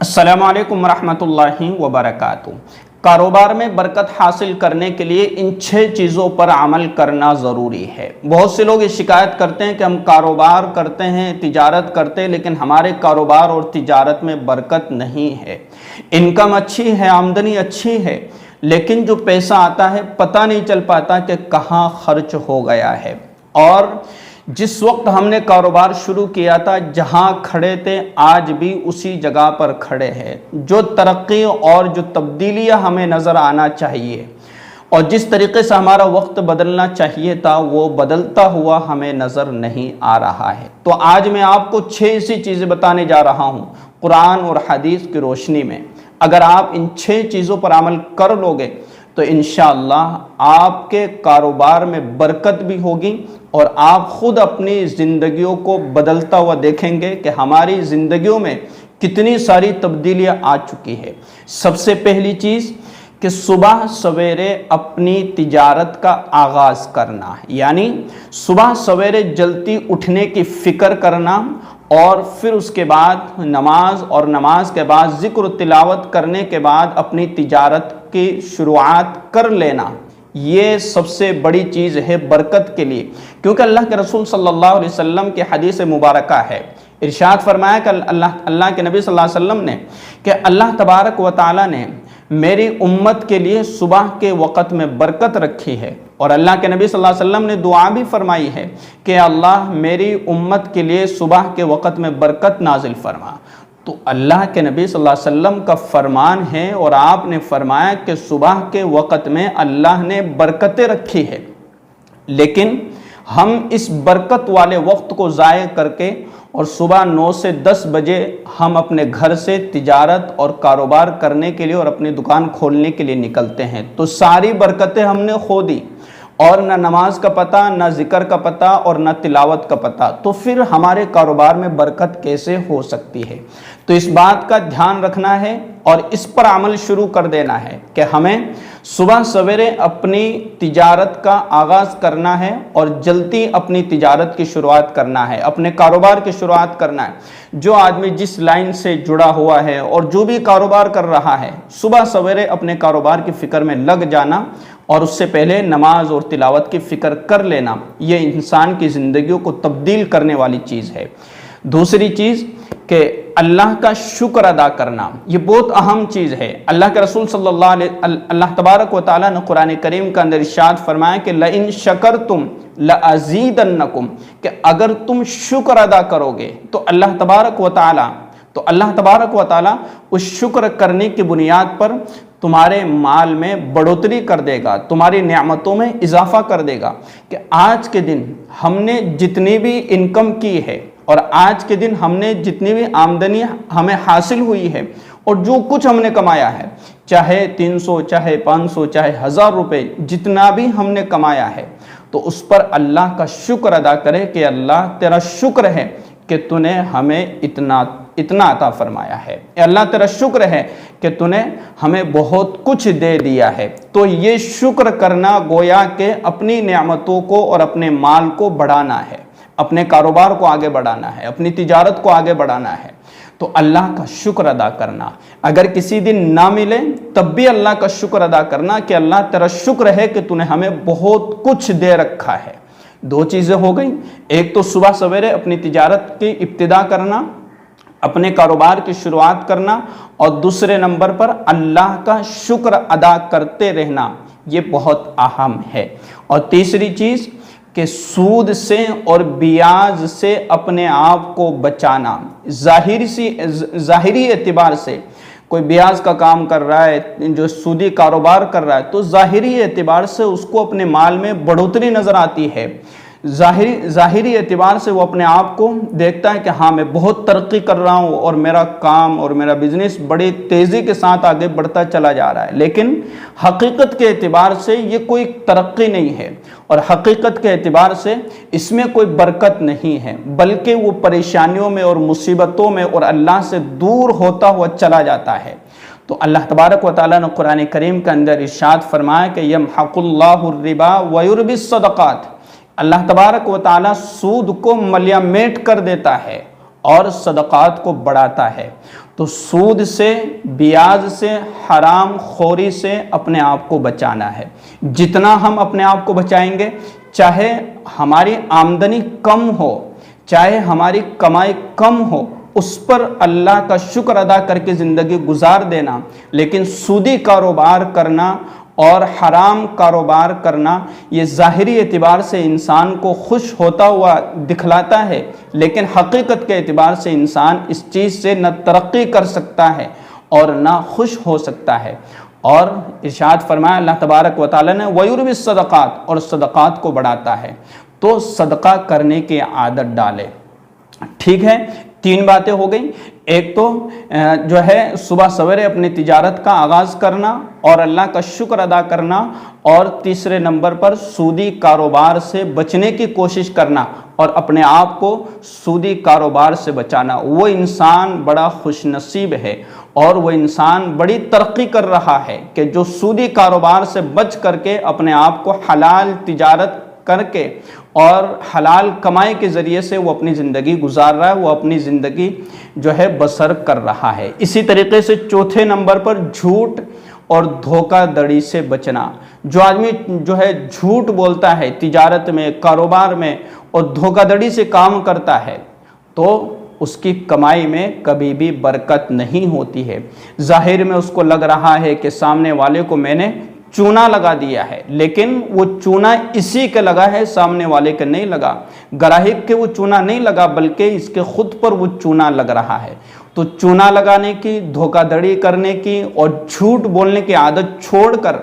السلام علیکم ورحمۃ اللہ وبرکاتہ۔ کاروبار میں برکت حاصل کرنے کے لیے ان 6 چیزوں پر عمل کرنا ضروری ہے۔ بہت سے لوگ یہ شکایت کرتے ہیں کہ ہم کاروبار کرتے ہیں، تجارت کرتے ہیں، لیکن ہمارے کاروبار اور تجارت میں برکت نہیں ہے۔ انکم اچھی ہے، آمدنی اچھی ہے، لیکن جو پیسہ آتا ہے پتہ نہیں چل پاتا کہ کہاں خرچ ہو گیا ہے۔ اور جس وقت ہم نے کاروبار شروع کیا تھا، جہاں کھڑے تھے آج بھی اسی جگہ پر کھڑے ہیں۔ جو ترقی اور جو تبدیلیاں ہمیں نظر آنا چاہیے اور جس طریقے سے ہمارا وقت بدلنا چاہیے تھا، وہ بدلتا ہوا ہمیں نظر نہیں آ رہا ہے۔ تو آج میں آپ کو 6 ایسی چیزیں بتانے جا رہا ہوں قرآن اور حدیث کی روشنی میں۔ اگر آپ ان 6 چیزوں پر عمل کر لو گے تو انشاءاللہ آپ کے کاروبار میں برکت بھی ہوگی اور آپ خود اپنی زندگیوں کو بدلتا ہوا دیکھیں گے کہ ہماری زندگیوں میں کتنی ساری تبدیلیاں آ چکی ہے۔ سب سے پہلی چیز کہ صبح سویرے اپنی تجارت کا آغاز کرنا، یعنی صبح سویرے جلدی اٹھنے کی فکر کرنا، اور پھر اس کے بعد نماز، اور نماز کے بعد ذکر و تلاوت کرنے کے بعد اپنی تجارت کی شروعات کر لینا۔ یہ سب سے بڑی چیز ہے برکت کے لیے، کیونکہ اللہ کے رسول صلی اللہ علیہ وسلم کی حدیث مبارکہ ہے، ارشاد فرمایا کہ اللہ کے نبی صلی اللہ علیہ وسلم نے کہ اللہ تبارک و تعالی نے میری امت کے لیے صبح کے وقت میں برکت رکھی ہے، اور اللہ کے نبی صلی اللہ علیہ وسلم نے دعا بھی فرمائی ہے کہ اللہ میری امت کے لیے صبح کے وقت میں برکت نازل فرما۔ تو اللہ کے نبی صلی اللہ علیہ وسلم کا فرمان ہے اور آپ نے فرمایا کہ صبح کے وقت میں اللہ نے برکتیں رکھی ہے، لیکن ہم اس برکت والے وقت کو ضائع کر کے اور صبح 9 سے 10 بجے ہم اپنے گھر سے تجارت اور کاروبار کرنے کے لیے اور اپنی دکان کھولنے کے لیے نکلتے ہیں، تو ساری برکتیں ہم نے کھو دی، اور نہ نماز کا پتہ، نہ ذکر کا پتہ، اور نہ تلاوت کا پتہ، تو پھر ہمارے کاروبار میں برکت کیسے ہو سکتی ہے؟ تو اس بات کا دھیان رکھنا ہے اور اس پر عمل شروع کر دینا ہے کہ ہمیں صبح سویرے اپنی تجارت کا آغاز کرنا ہے اور جلدی اپنی تجارت کی شروعات کرنا ہے، اپنے کاروبار کی شروعات کرنا ہے۔ جو آدمی جس لائن سے جڑا ہوا ہے اور جو بھی کاروبار کر رہا ہے، صبح سویرے اپنے کاروبار کی فکر میں لگ جانا اور اس سے پہلے نماز اور تلاوت کی فکر کر لینا، یہ انسان کی زندگیوں کو تبدیل کرنے والی چیز ہے۔ دوسری چیز کہ اللہ کا شکر ادا کرنا، یہ بہت اہم چیز ہے۔ اللہ کے رسول صلی اللہ تبارک و تعالیٰ نے قرآن کریم کا اندر ارشاد فرمایا کہ لَإِن شَكَرْتُمْ لَأَزِيدَنَّكُمْ، کہ اگر تم شکر ادا کرو گے تو اللہ تبارک و تعالیٰ اس شکر کرنے کی بنیاد پر تمہارے مال میں بڑھوتری کر دے گا، تمہاری نعمتوں میں اضافہ کر دے گا۔ کہ آج کے دن ہم نے جتنی بھی انکم کی ہے اور آج کے دن ہم نے جتنی بھی آمدنی ہمیں حاصل ہوئی ہے اور جو کچھ ہم نے کمایا ہے، چاہے 300، چاہے 500، چاہے 1000 روپے، جتنا بھی ہم نے کمایا ہے، تو اس پر اللہ کا شکر ادا کرے کہ اللہ تیرا شکر ہے کہ تو نے ہمیں اتنا عطا فرمایا ہے، اے اللہ تیرا شکر ہے کہ تو نے ہمیں بہت کچھ دے دیا ہے۔ تو یہ شکر کرنا گویا کہ اپنی نعمتوں کو اور اپنے مال کو بڑھانا ہے، اپنے کاروبار کو آگے بڑھانا ہے، اپنی تجارت کو آگے بڑھانا ہے۔ تو اللہ کا شکر ادا کرنا، اگر کسی دن نہ ملے تب بھی اللہ کا شکر ادا کرنا کہ اللہ تیرا شکر ہے کہ تو نے ہمیں بہت کچھ دے رکھا ہے۔ 2 چیزیں ہو گئیں، ایک تو صبح سویرے اپنی تجارت کی ابتدا کرنا، اپنے کاروبار کی شروعات کرنا، اور دوسرے نمبر پر اللہ کا شکر ادا کرتے رہنا، یہ بہت اہم ہے۔ اور تیسری چیز کہ سود سے اور بیاج سے اپنے آپ کو بچانا۔ ظاہری اعتبار سے کوئی بیاج کا کام کر رہا ہے، جو سودی کاروبار کر رہا ہے، تو ظاہری اعتبار سے اس کو اپنے مال میں بڑھوتری نظر آتی ہے، ظاہری اعتبار سے وہ اپنے آپ کو دیکھتا ہے کہ ہاں میں بہت ترقی کر رہا ہوں اور میرا کام اور میرا بزنس بڑی تیزی کے ساتھ آگے بڑھتا چلا جا رہا ہے، لیکن حقیقت کے اعتبار سے یہ کوئی ترقی نہیں ہے، اور حقیقت کے اعتبار سے اس میں کوئی برکت نہیں ہے، بلکہ وہ پریشانیوں میں اور مصیبتوں میں اور اللہ سے دور ہوتا ہوا چلا جاتا ہے۔ تو اللہ تبارک و تعالیٰ نے قرآن کریم کے اندر ارشاد فرمایا کہ یمحق اللہ الربا ویربی الصدقات، اللہ تبارک و تعالیٰ سود کو ملیامٹ کر دیتا ہے اور صدقات کو بڑھاتا ہے۔ تو سود سے، بیاج سے، حرام خوری سے اپنے آپ کو بچانا ہے۔ جتنا ہم اپنے آپ کو بچائیں گے، چاہے ہماری آمدنی کم ہو، چاہے ہماری کمائی کم ہو، اس پر اللہ کا شکر ادا کر کے زندگی گزار دینا، لیکن سودی کاروبار کرنا اور حرام کاروبار کرنا یہ ظاہری اعتبار سے انسان کو خوش ہوتا ہوا دکھلاتا ہے، لیکن حقیقت کے اعتبار سے انسان اس چیز سے نہ ترقی کر سکتا ہے اور نہ خوش ہو سکتا ہے۔ اور ارشاد فرمایا اللہ تبارک و تعالی نے وَيُرْبِي الصَّدَقَاتِ، اور صدقات کو بڑھاتا ہے، تو صدقہ کرنے کی عادت ڈالے۔ ٹھیک ہے، 3 باتیں ہو گئیں۔ ایک تو جو ہے صبح سویرے اپنی تجارت کا آغاز کرنا اور اللہ کا شکر ادا کرنا، اور تیسرے نمبر پر سودی کاروبار سے بچنے کی کوشش کرنا اور اپنے آپ کو سودی کاروبار سے بچانا۔ وہ انسان بڑا خوش نصیب ہے اور وہ انسان بڑی ترقی کر رہا ہے کہ جو سودی کاروبار سے بچ کر کے اپنے آپ کو حلال تجارت کر کے اور حلال کمائی کے ذریعے سے وہ اپنی زندگی گزار رہا ہے، وہ اپنی زندگی جو ہے بسر کر رہا ہے۔ اسی طریقے سے چوتھے نمبر پر جھوٹ اور دھوکہ دڑی سے بچنا۔ جو آدمی جو ہے جھوٹ بولتا ہے تجارت میں، کاروبار میں، اور دھوکہ دڑی سے کام کرتا ہے، تو اس کی کمائی میں کبھی بھی برکت نہیں ہوتی ہے۔ ظاہر میں اس کو لگ رہا ہے کہ سامنے والے کو میں نے چونا لگا دیا ہے، لیکن وہ چونا اسی کے لگا ہے، سامنے والے کے نہیں لگا، گراہک کے وہ چونا نہیں لگا، بلکہ اس کے خود پر وہ چونا لگ رہا ہے۔ تو چونا لگانے کی، دھوکہ دڑی کرنے کی اور جھوٹ بولنے کی عادت چھوڑ کر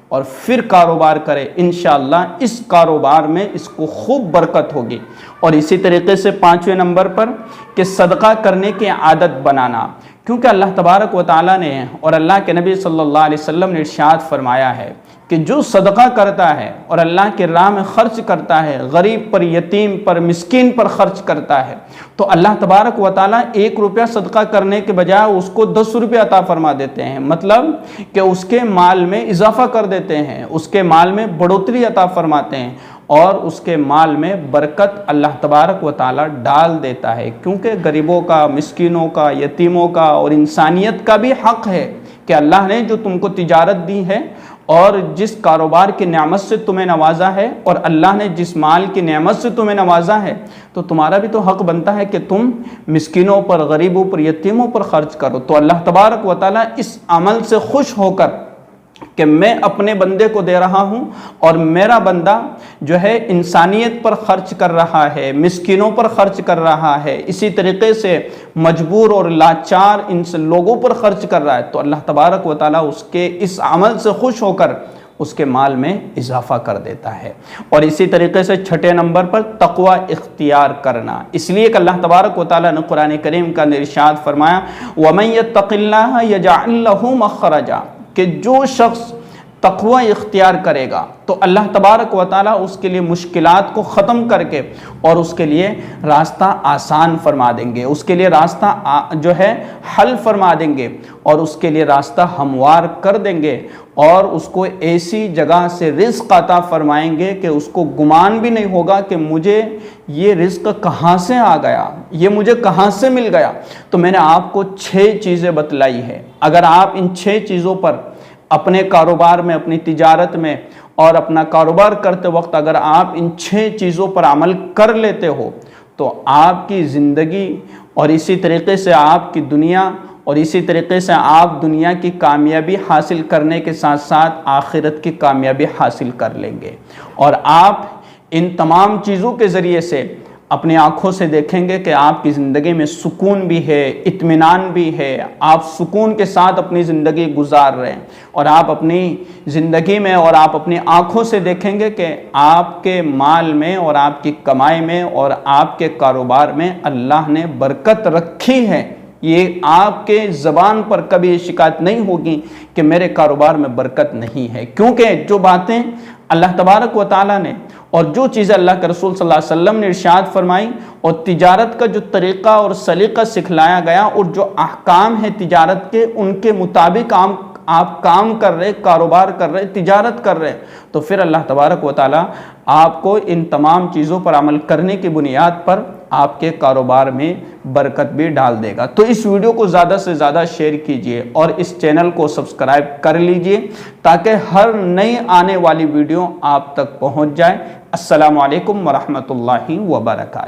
اور پھر کاروبار کرے، انشاءاللہ اس کاروبار میں اس کو خوب برکت ہوگی۔ اور اسی طریقے سے 5ویں نمبر پر کہ صدقہ کرنے کی عادت بنانا، کیونکہ اللہ تبارک و تعالیٰ نے اور اللہ کے نبی صلی اللہ علیہ وسلم نے ارشاد فرمایا ہے کہ جو صدقہ کرتا ہے اور اللہ کے راہ میں خرچ کرتا ہے، غریب پر، یتیم پر، مسکین پر خرچ کرتا ہے، تو اللہ تبارک و تعالیٰ 1 روپیہ صدقہ کرنے کے بجائے اس کو 10 روپیہ عطا فرما دیتے ہیں۔ مطلب کہ اس کے مال میں اضافہ کر دیتے ہیں، اس کے مال میں بڑھوتری عطا فرماتے ہیں، اور اس کے مال میں برکت اللہ تبارک و تعالیٰ ڈال دیتا ہے، کیونکہ غریبوں کا، مسکینوں کا، یتیموں کا اور انسانیت کا بھی حق ہے کہ اللہ نے جو تم کو تجارت دی ہے اور جس کاروبار کی نعمت سے تمہیں نوازا ہے، اور اللہ نے جس مال کی نعمت سے تمہیں نوازا ہے، تو تمہارا بھی تو حق بنتا ہے کہ تم مسکینوں پر، غریبوں پر، یتیموں پر خرچ کرو۔ تو اللہ تبارک و تعالیٰ اس عمل سے خوش ہو کر کہ میں اپنے بندے کو دے رہا ہوں اور میرا بندہ جو ہے انسانیت پر خرچ کر رہا ہے، مسکینوں پر خرچ کر رہا ہے، اسی طریقے سے مجبور اور لاچار ان لوگوں پر خرچ کر رہا ہے، تو اللہ تبارک و تعالیٰ اس کے اس عمل سے خوش ہو کر اس کے مال میں اضافہ کر دیتا ہے۔ اور اسی طریقے سے 6 نمبر پر تقوی اختیار کرنا، اس لیے کہ اللہ تبارک و تعالیٰ نے قرآن کریم کا ارشاد فرمایا وَمَن يَتَّقِ اللَّهَ يَجْعَلْ لَهُ مَخْرَجًا، کہ جو شخص تقوی اختیار کرے گا تو اللہ تبارک و تعالیٰ اس کے لیے مشکلات کو ختم کر کے اور اس کے لیے راستہ آسان فرما دیں گے، اس کے لیے راستہ جو ہے حل فرما دیں گے، اور اس کے لیے راستہ ہموار کر دیں گے، اور اس کو ایسی جگہ سے رزق عطا فرمائیں گے کہ اس کو گمان بھی نہیں ہوگا کہ مجھے یہ رزق کہاں سے آ گیا، یہ مجھے کہاں سے مل گیا۔ تو میں نے آپ کو 6 چیزیں بتلائی ہے، اگر آپ ان 6 چیزوں پر اپنے کاروبار میں، اپنی تجارت میں اور اپنا کاروبار کرتے وقت اگر آپ ان 6 چیزوں پر عمل کر لیتے ہو، تو آپ کی زندگی اور اسی طریقے سے آپ کی دنیا اور اسی طریقے سے آپ دنیا کی کامیابی حاصل کرنے کے ساتھ ساتھ آخرت کی کامیابی حاصل کر لیں گے، اور آپ ان تمام چیزوں کے ذریعے سے اپنی آنکھوں سے دیکھیں گے کہ آپ کی زندگی میں سکون بھی ہے، اطمینان بھی ہے، آپ سکون کے ساتھ اپنی زندگی گزار رہے ہیں، اور آپ اپنی زندگی میں اور آپ اپنی آنکھوں سے دیکھیں گے کہ آپ کے مال میں اور آپ کی کمائی میں اور آپ کے کاروبار میں اللہ نے برکت رکھی ہے۔ یہ آپ کے زبان پر کبھی شکایت نہیں ہوگی کہ میرے کاروبار میں برکت نہیں ہے، کیونکہ جو باتیں اللہ تبارک و تعالیٰ نے اور جو چیزیں اللہ کے رسول صلی اللہ علیہ وسلم نے ارشاد فرمائی اور تجارت کا جو طریقہ اور سلیقہ سکھلایا گیا اور جو احکام ہیں تجارت کے، ان کے مطابق آپ کام کر رہے، کاروبار کر رہے، تجارت کر رہے، تو پھر اللہ تبارک و تعالیٰ آپ کو ان تمام چیزوں پر عمل کرنے کی بنیاد پر آپ کے کاروبار میں برکت بھی ڈال دے گا۔ تو اس ویڈیو کو زیادہ سے زیادہ شیئر کیجئے اور اس چینل کو سبسکرائب کر لیجئے تاکہ ہر نئی آنے والی ویڈیو آپ تک پہنچ جائے۔ السلام علیکم ورحمۃ اللہ وبرکاتہ۔